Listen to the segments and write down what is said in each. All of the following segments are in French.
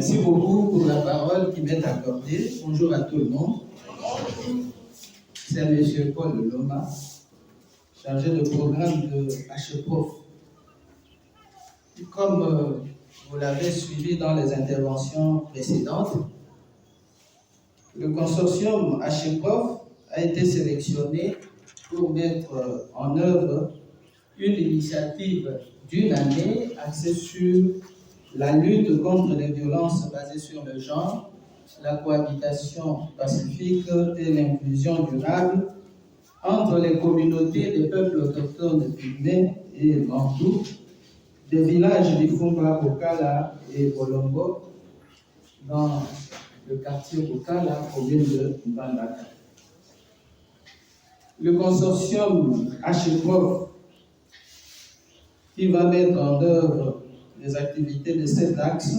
Merci beaucoup pour la parole qui m'est accordée. Bonjour à tout le monde. C'est M. Paul Loma, chargé de programme de HEPROF. Comme vous l'avez suivi dans les interventions précédentes, le consortium HEPROF a été sélectionné pour mettre en œuvre une initiative d'une année axée sur la lutte contre les violences basées sur le genre, la cohabitation pacifique et l'inclusion durable entre les communautés des peuples autochtones pygmées et bantous, des villages d'Ifumba, Bokala et Bolombo, dans le quartier Bokala, commune de Mbandaka. Le consortium HEPROF, qui va mettre en œuvre les activités de cet axe,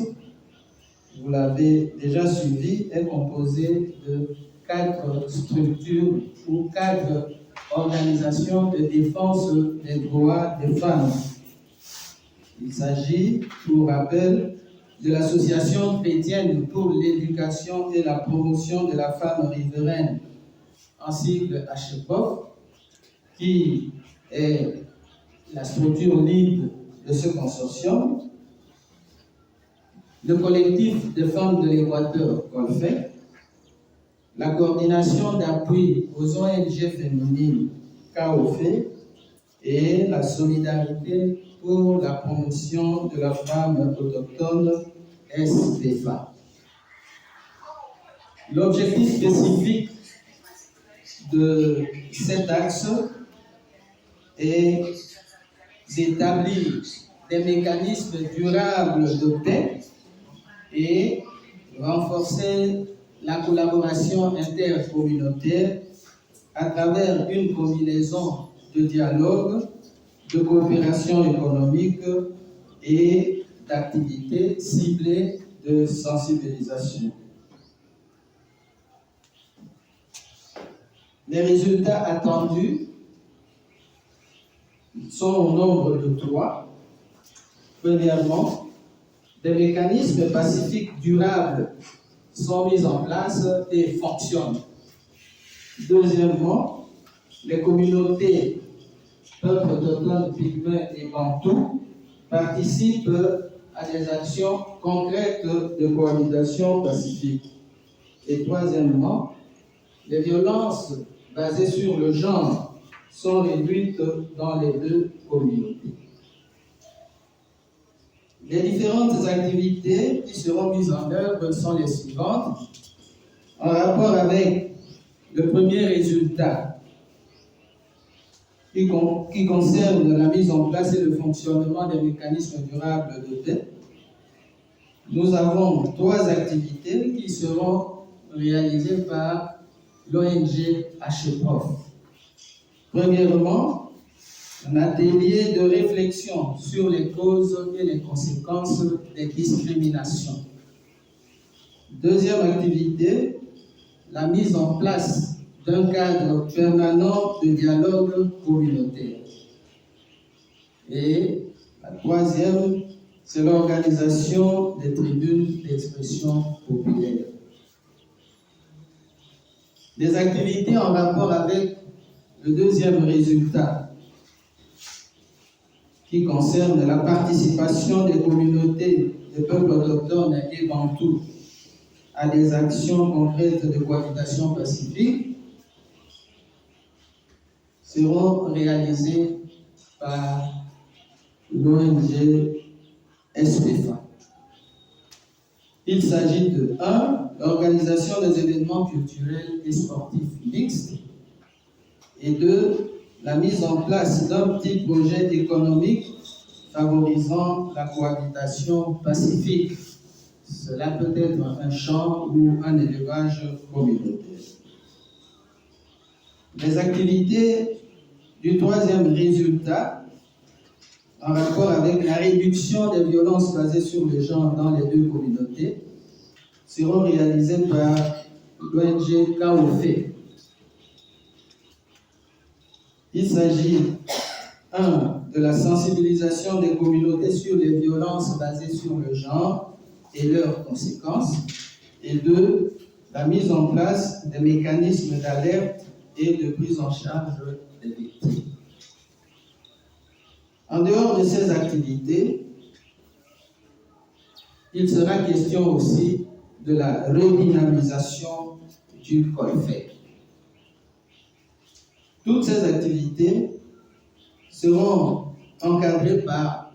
vous l'avez déjà suivi, est composé de 4 structures ou 4 organisations de défense des droits des femmes. Il s'agit, pour rappel, de l'Association chrétienne pour l'éducation et la promotion de la femme riveraine, en sigle HEPROF, qui est la structure libre de ce consortium. Le collectif des femmes de l'Équateur, COLFEC, la coordination d'appui aux ONG féminines, CAOFE, et la solidarité pour la promotion de la femme autochtone, SPFA. L'objectif spécifique de cet axe est d'établir des mécanismes durables de paix et renforcer la collaboration intercommunautaire à travers une combinaison de dialogue, de coopération économique et d'activités ciblées de sensibilisation. Les résultats attendus sont au nombre de 3. Premièrement, des mécanismes pacifiques durables sont mis en place et fonctionnent. Deuxièmement, les communautés peuples autochtones, pygmées et bantous participent à des actions concrètes de cohabitation pacifique. Et troisièmement, les violences basées sur le genre sont réduites dans les 2 communautés. Les différentes activités qui seront mises en œuvre sont les suivantes. En rapport avec le premier résultat qui concerne la mise en place et le fonctionnement des mécanismes durables de paix, nous avons 3 activités qui seront réalisées par l'ONG HEPROF. Premièrement, un atelier de réflexion sur les causes et les conséquences des discriminations. Deuxième activité, la mise en place d'un cadre permanent de dialogue communautaire. Et la troisième, c'est l'organisation des tribunes d'expression populaire. Des activités en rapport avec le deuxième résultat, qui concerne la participation des communautés des peuples autochtones et bantous à des actions concrètes de cohabitation pacifique, seront réalisées par l'ONG SPFA. Il s'agit de 1. L'organisation des événements culturels et sportifs mixtes, et 2. La mise en place d'un petit projet économique favorisant la cohabitation pacifique. Cela peut être un champ ou un élevage communautaire. Les activités du troisième résultat, en rapport avec la réduction des violences basées sur le genre dans les 2 communautés, seront réalisées par l'ONG CAOFE. Il s'agit 1. de la sensibilisation des communautés sur les violences basées sur le genre et leurs conséquences. Et 2, la mise en place des mécanismes d'alerte et de prise en charge des victimes. En dehors de ces activités, il sera question aussi de la redynamisation du Colfec. Toutes ces activités seront encadrées par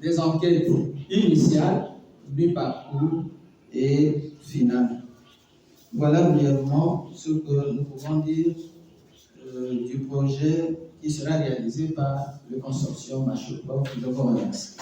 des enquêtes initiales, mi-parcours et finales. Voilà brièvement ce que nous pouvons dire du projet qui sera réalisé par le consortium HEPROF. Je vous remercie.